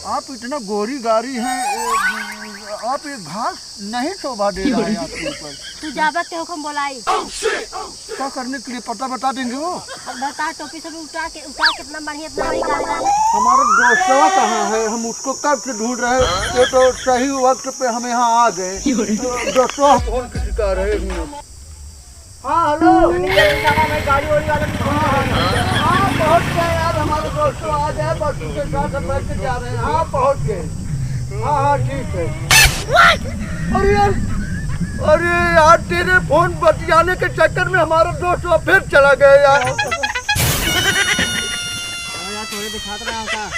आप इतना गोरी गारी हैं, आप ये घास नहीं शोभा दे रहा है आपके ऊपर। तू जाबत के हुक्म बोलाई क्या करने के लिए पता बता देंगे वो? बता टोपी सब उठा कितना बढ़िया इतना बड़ी गाड़ी डाले। हमारा दोस्तवा कहाँ है? हम उसको कब से ढूंढ रहे हैं। ये तो सही वक्त पे हम यहाँ आ गए। दोस्तवा फोन किसी का रहे हैं। हाँ हेलो, गाड़ी वाड़ी वाले हाँ पहुँच गए यार। हमारे दोस्तों आ जाए, बस उसके साथ हम बैठ के जा रहे हैं। हाँ पहुँच गए। हाँ हाँ ठीक है। अरे यार तेरे फोन बतियाने के चक्कर में हमारा दोस्त फिर चला गया यार। थोड़े दिखा रहा था।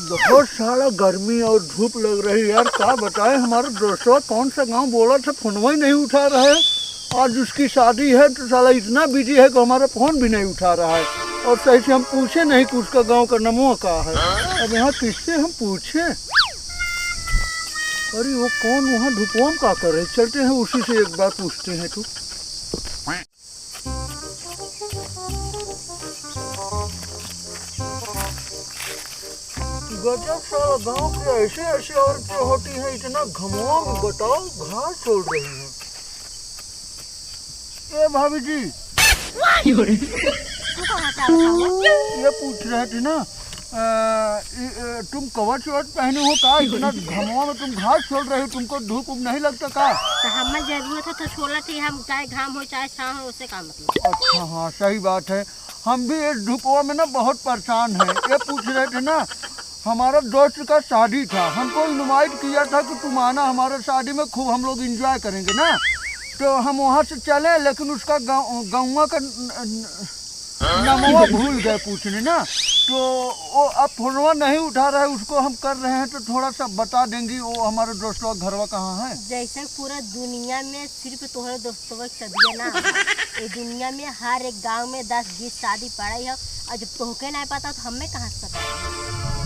बहुत सारा गर्मी और धूप लग रही है यार। क्या बताएं, हमारा दोस्तों कौन सा गांव बोला था, फोन ही नहीं उठा रहा है। आज उसकी शादी है तो साला इतना बिजी है कि हमारा फोन भी नहीं उठा रहा है। और सही से हम पूछे नहीं कि उसका गांव का नमो कहाँ है। अब यहाँ किससे हम पूछे? अरे वो कौन वहाँ धुपवा में क्या कर रहे? चलते हैं उसी से एक बार पूछते हैं। तो गजब साला, गांव के ऐसे ऐसे औरतें होती हैं, इतना घमवा में बताओ घास छोड़ रही हैं। ए भाभी जी, ये पूछ रहे थे ना, तुम कवच वच पहने हो का? इतना घमवा में तुम घास छोड़ रहे हो, तुमको धूप उप नहीं लगता का? तो हमें जरूरत है तो छोड़ा थी हम, चाहे घाम हो चाहे छाँव हो, उससे का मतलब। अच्छा हाँ सही बात है। हम भी इस धूपवा में ना बहुत परेशान हैं। ये पूछ रहे थे ना, हमारा दोस्त का शादी था, हमको इनवाइट किया था कि तुम आना हमारे शादी में, खूब हम लोग एंजॉय करेंगे ना। तो हम वहाँ से चले, लेकिन उसका गाँव का नमवा भूल गए पूछने ना। तो वो अब फोनवा नहीं उठा रहा है, उसको हम कर रहे हैं। तो थोड़ा सा बता देंगी वो हमारे दोस्तों का घरवा कहाँ है? जैसे पूरा दुनिया में सिर्फ तुम्हारे दोस्तों का शादी है ना, ये दुनिया में हर एक गांव में 10-20 शादी पड़ी है। और जब तोहके नहीं पता तो हमें कहाँ से पता?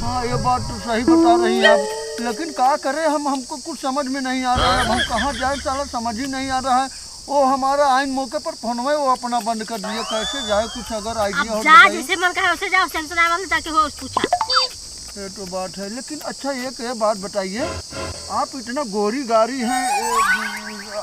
हाँ ये बात तो सही बता रही है आप, लेकिन क्या करें हम, हमको कुछ समझ में नहीं आ रहा है। हम कहाँ जाए साला समझ ही नहीं आ रहा है। वो हमारा आइन मौके पर फोन में वो अपना बंद कर दिया। कैसे जाए, कुछ अगर आइडिया हो जा, जैसे मन का है वैसे जाओ, टेंशन आवा जाके हो पूछा। ये तो बात है, लेकिन अच्छा एक ये बात बताइए, आप इतना गोरी गारी हैं,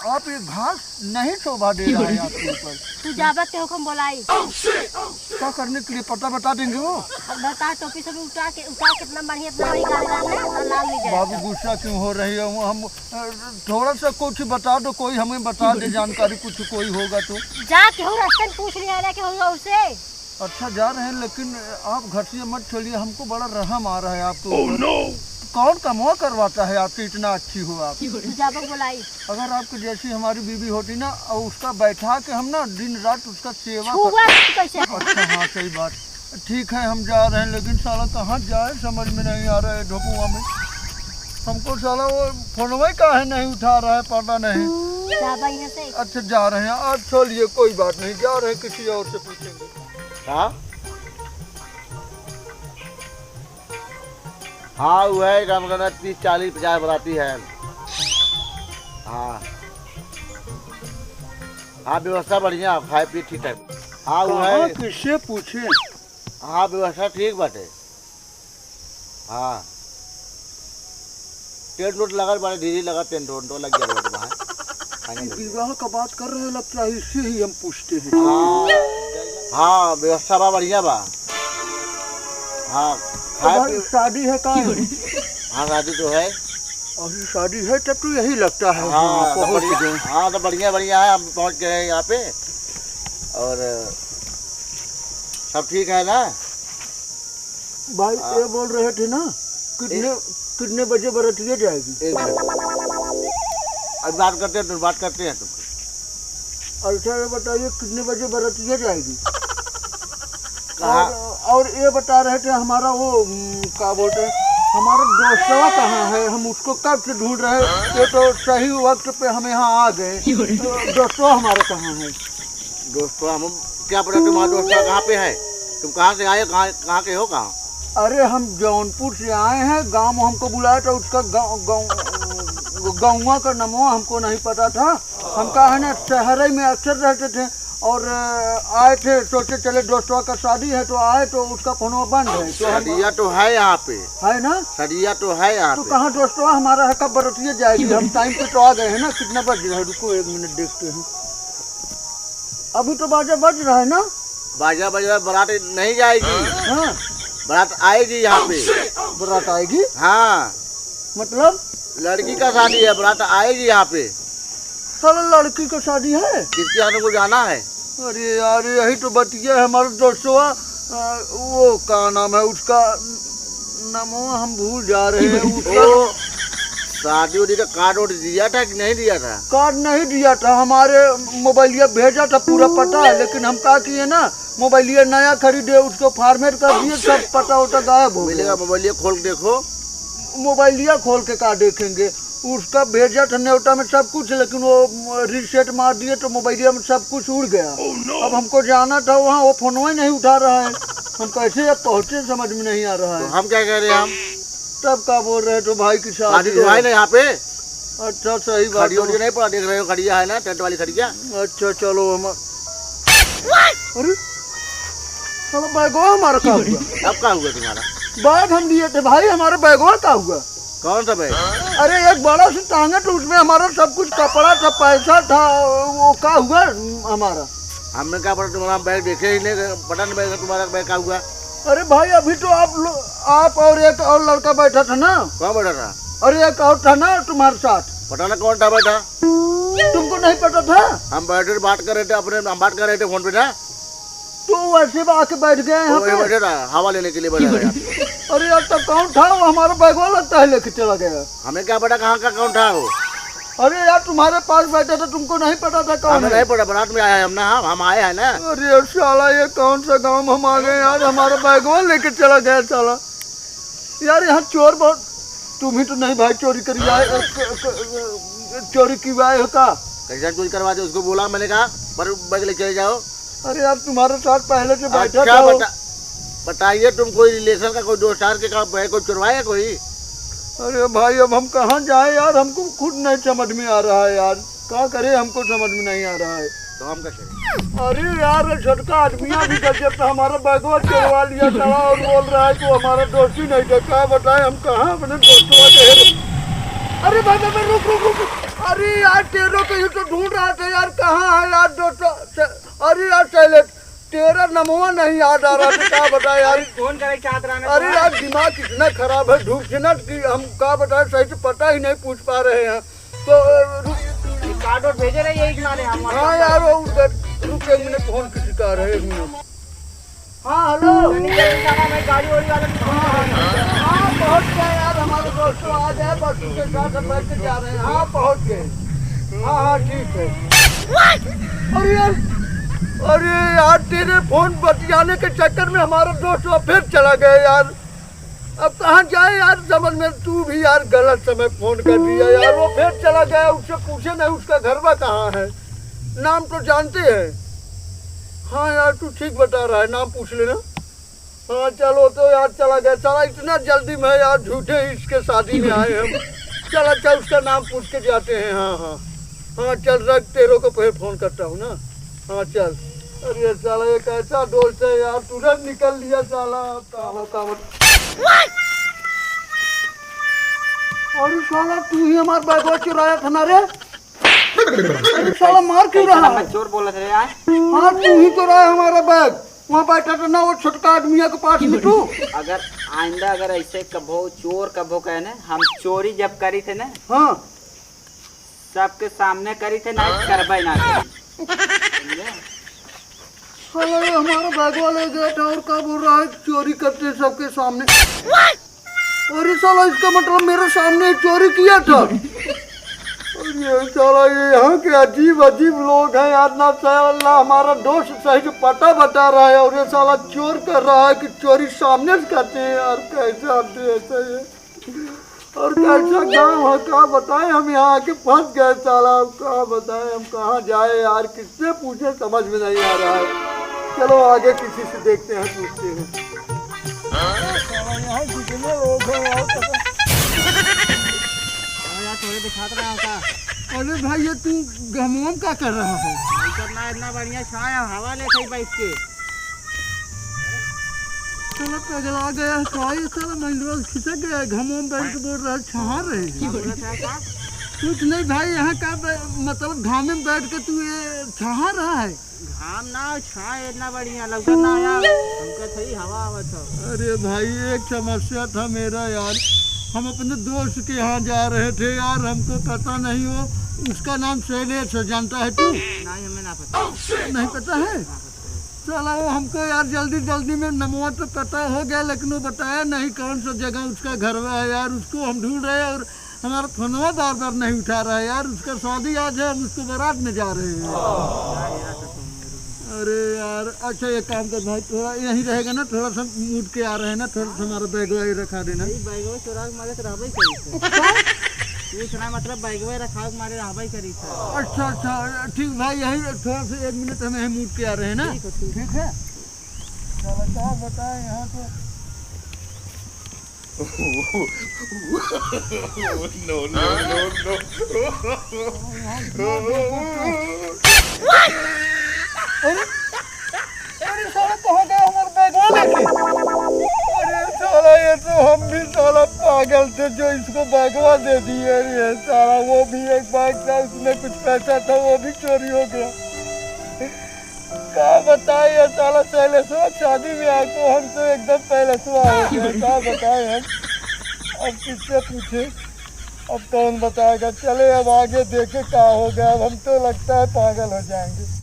आप ये घास नहीं शोभा दे रहा है आपके ऊपर। तू जाबत के हुक्म बोलाई क्या करने के लिए पता बता देंगे वो? बता टोपी सब उठा कितना बढ़िया इतना बड़ी गाड़ी डाले। लाल नहीं जाए बाबू गुस्सा क्यों हो रही है? हम थोड़ा सा कुछ बता दो, कोई हमें बता दे जानकारी, कुछ कोई होगा तो। जा के हो रास्ते में पूछ लिया है कि होगा उससे। अच्छा जा रहे हैं, लेकिन आप घर से मत चलिए, हमको बड़ा रहम आ रहा है आपको। कौन कमवा करवाता है आपसे, इतना अच्छी हो आप? जाबक बोलाई अगर आपकी जैसी हमारी बीवी होती ना, और उसका बैठा के हम ना दिन रात उसका सेवा कैसे? अच्छा हाँ सही बात। ठीक है हम जा रहे हैं, लेकिन साला कहाँ जाए समझ में नहीं आ रहा है ढोकुआ में। हमको साला वो फोनवा का है नहीं उठा रहा है, पता नहीं। से। अच्छा जा रहे हैं आप, चलिए कोई बात नहीं, जा रहे हैं किसी और से पूछेंगे। हाँ हाँ वो है कम करना 30-40-50 बराती है। हाँ हाँ व्यवस्था बढ़िया, खाए पी ठीक है। हाँ वो है, किससे पूछे? हाँ व्यवस्था ठीक बाटे। हाँ टेंट उट लगा, बड़े धीरे लगा, टेंट उंट लग गया वहाँ। विवाह का बात कर रहे हैं, लगता है इससे ही हम पूछते हैं। हाँ व्यवस्था बा बढ़िया बा। हाँ शादी है का? हाँ शादी तो है। और शादी है तब तो यही लगता है। हाँ तो बढ़िया बढ़िया है, हम पहुँच गए हैं यहाँ पे और सब ठीक है ना? भाई ये बोल रहे थे ना, कितने बजे बरातिया जाएगी? 1 मिनट अभी बात करते हैं, बात करते हैं तुम। अच्छा ये बताइए कितने बजे बरातिया जाएगी? कहाँ? और ये बता रहे थे हमारा वो क्या बोलते हैं, हमारा दोस्तवा कहाँ है? हम उसको कब से ढूंढ रहे हैं। ये तो सही वक्त पे हम यहाँ आ गए। दोस्तवा हमारा कहाँ है? दोस्तवा हम क्या पता तुम्हारा दोस्तवा कहाँ पे है? तुम कहाँ से आए, कहाँ के हो? कहाँ? अरे हम जौनपुर से आए हैं, गांव में हमको बुलाया था, उसका गांव गाँव का नमवा हमको नहीं पता था। हम कहा है ना शहर ही में अक्सर रहते थे और आए थे, सोचे चले दोस्तों का शादी है तो आए तो उसका फोन बंद है। तो हम सदिया तो है यहाँ पे, है ना, सदिया तो है यहाँ तो पे। कहाँ दोस्तों हमारा है कब बरतिया जाएगी। हम टाइम पे तो आ गए हैं ना, कितना बज रहा है, रुको 1 मिनट देखते हैं। अभी तो बाजा बज रहा है ना। बाजा बजा बारात नहीं जाएगी, हाँ बारात आएगी यहाँ पे। बारात आएगी, हाँ मतलब लड़की का शादी है, बारात आएगी यहाँ पे। साला लड़की का शादी है। किसके यहाँ को जाना है? अरे यार यही तो बतिया है हमारे दोस्तों। वो क्या नाम है उसका, नमो हम भूल जा रहे हैं उसका। वो शादी उदी का कार्ड वोट दिया था कि नहीं दिया था? कार्ड नहीं दिया था, हमारे मोबाइलिया भेजा था, पूरा पता है, लेकिन हम क्या किए ना, मोबाइलिया नया खरीदे, उसको फॉर्मेट कर दिए, सब पता वता गायब हो गया। मिलेगा मोबाइल खोल के देखो। मोबाइलिया खोल के क्या देखेंगे, उसका भेजा था न्योता में सब कुछ, लेकिन वो रीसेट मार दिए तो मोबाइलिया में सब कुछ उड़ गया। अब हमको जाना था वहाँ, वो फोनवा ही नहीं उठा रहा है, हम कैसे अब पहुँचे समझ में नहीं आ रहा तो है। हम क्या कह रहे हैं? हम तब का बोल रहे तो भाई की शादी शादी तो है ना यहाँ पे। अच्छा सही बात खड़ी वड़ी नहीं पड़ा, देख रहे हो खड़िया है ना, टेंट वाली खड़िया। अच्छा चलो हम। अरे चलो बैगवा हमारा क्या हुआ? अब क्या हुआ तुम्हारा? बैग हम दिए थे भाई, हमारा बैगवा क्या हुआ? कौन सा बैग? अरे एक बड़ा सा टांगा तो उसमें हमारा सब कुछ कपड़ा था, पैसा था, वो क्या हुआ हमारा? हमने क्या पता, तुम्हारा बैग देखे ही नहीं, पता नहीं बैग तुम्हारा बैग क्या हुआ। अरे भाई अभी तो आप और एक और लड़का बैठा था ना। कौन बैठा था? अरे एक और था ना तुम्हारे साथ। पता ना कौन था बैठा। तुमको नहीं पता था? हम बैठे बात कर रहे थे अपने, हम बात कर रहे थे फोन पे ना, तो वैसे आके बैठ गए यहाँ वही पे। बैठे था, हवा लेने के लिए बैठा था यहाँ पे। अरे यार तब कौन था? वो हमारा बैगवा लगता है लेके चला गया। हमें क्या पता कहाँ का कौन था वो। अरे यार तुम्हारे पास बैठा था, तुमको नहीं पता था कौन हमें है? नहीं पता, बारात में आया है हम ना, हम आए हैं ना। अरे साला ये कौन सा गांव में हम आ गए यार, हमारा बैगवा लेके चला गया साला। यार यहाँ चोर बहुत, तुम ही तो नहीं भाई चोरी करी आए, चोरी की आए हो का? कैसे चोरी करवा दे, उसको बोला मैंने कहा पर बैग ले चले जाओ। अरे यार तुम्हारे साथ पहले से बैठा अच्छा था वो। बताइए, तुम कोई रिलेशन का कोई दोस्त यार के का बैग को चुरवाया कोई? अरे भाई अब हम कहाँ जाए यार, हमको खुद नहीं समझ में आ रहा है यार, क्या करे हमको समझ में नहीं आ रहा है। तो हम क्या करें? अरे यार छोटका आदमिया भी गजब था, हमारा बैगवा चलवा लिया था और बोल रहा है कि हमारा दोस्त ही नहीं था। क्या बताए हम कहाँ अपने दोस्तों के। अरे भाई भाई रुक रुक रुक, अरे यार तेरे को ही तो ढूंढ रहा था यार, कहाँ है यार दोस्तों? अरे यार चले तेरा नमवा नहीं याद आ रहा था, क्या बताए यार। फोन करे चाहत रहा। अरे यार दिमाग कितना खराब है, धूप से ना कि हम क्या बताए, सही से पता ही नहीं पूछ पा रहे हैं। तो कार्ड और भेजे रहे यही माने हम। हाँ यार वो उधर रुक 1 मिनट, फोन किसी का रहे 1 मिनट। हाँ हेलो। मैं गाड़ी वाड़ी वाला हाँ पहुँच गए यार, हमारे दोस्तों आ जाए, बस उसके साथ हम बैठ के जा रहे हैं। हाँ पहुँच गए। हाँ हाँ ठीक है। अरे यार तेरे फोन बतियाने के चक्कर में हमारा दोस्त फिर चला गया यार। अब कहाँ जाए यार समझ में, तू भी यार गलत समय फोन कर दिया यार। वो फिर चला गया, उससे पूछे नहीं उसका घर में कहाँ है, नाम तो जानते हैं। हाँ यार तू ठीक बता रहा है, नाम पूछ लेना। हाँ चलो तो यार चला गया साला, इतना जल्दी में यार झूठे इसके शादी में आए हम। चल अच्छा उसका नाम पूछ के जाते हैं। हाँ हाँ हाँ चल रख, तेरे को फिर फोन करता हूँ ना। हाँ चल। अरे साला ये कैसा दोस्त है यार, तुरंत निकल लिया साला। अरे साला तू ही हमारा बैग चुराया था ना रे। अरे साला मार क्यों रहा है? चोर बोला था यार। हाँ तू ही चुराया हमारा बैग, वहाँ बैठा था ना वो छोटका आदमिया के पास में तू। अगर आइंदा अगर ऐसे कभो चोर कभो कहे ना, हम चोरी जब करी थे ना, हाँ सबके सामने करी थे ना, करबे ना करी। साला ये हमारा बैग ले गया था और क्या बोल रहा है चोरी करते सबके सामने। और ये साला इसका मतलब मेरे सामने चोरी किया था। और ये साला ये यहाँ के अजीब अजीब लोग हैं यार ना। साला हमारा दोस्त सही से पता बता रहा है और ये साला चोर कर रहा है कि चोरी सामने से करते हैं यार। कैसे आते ऐसा ये, और कैसा गाँव है, क्या बताएं हम यहाँ आके फंस गए साला। क्या बताएं हम कहाँ जाए यार, किससे पूछे समझ में नहीं आ रहा है। चलो आगे किसी से देखते हैं, पूछते हैं। यहाँ कितने लोग हैं यार, थोड़े दिखा रहा हूँ का अरे भाई ये तू गहमोम क्या कर रहा है? नहीं करना, इतना बढ़िया छाया हवा ले सही बैठ के। चलो पगला गया है कोई, चलो महिंद्रा खिसक गया है, घमोम बैठ के बोल रहा है छहा रहे क्या बोल रहा था का? कुछ नहीं भाई, यहाँ का मतलब घामे में बैठ के तू ये छहा रहा है। घाम ना छाया इतना बढ़िया लगता ना यार, हमका सही हवा आवत हो। अरे भाई एक समस्या था मेरा यार, हम अपने दोस्त के यहाँ जा रहे थे यार, हमको पता नहीं हो, उसका नाम शैलेश है, जानता है तू? नहीं हमें ना पता। नहीं पता है? चला वो हमको यार जल्दी जल्दी में नमवा तो पता हो गया, लेकिन वो बताया नहीं कौन सा जगह उसका घर है यार, उसको हम ढूंढ रहे हैं और हमारा फोनवा बार बार नहीं उठा रहा है यार, उसका शादी आज है, हम उसको बारात में जा रहे हैं। अरे यार अच्छा एक काम कर भाई, थोड़ा यहीं रहेगा ना, थोड़ा सा मूड के आ रहे हैं ना, थोड़ा सा हमारा बैग वैग रखा देना। बैगवे चोरा के मारे तो रहबे करी थे। पूछना मतलब बैगवे रखा के मारे रहबे करी था। अच्छा अच्छा ठीक भाई, यहीं थोड़ा सा 1 मिनट हम यहीं मूड के आ रहे हैं ना। ठीक है चलो क्या बताएं यहाँ तो अरे अरे साला कहाँ गया हमारा बैग लेके? अरे साला ये तो हम भी साला पागल थे जो इसको बैगवा दे दिए। ये साला वो भी एक बैग था, उसमें कुछ पैसा था, वो भी चोरी हो गया। क्या बताए ये साला शैलेशवा शादी में आके हम तो एकदम पैलेसवा हो गया। क्या बताए हम, अब किससे पूछे, अब कौन बताएगा। चले अब आगे देखे क्या हो गया, अब हम तो लगता है पागल हो जाएंगे।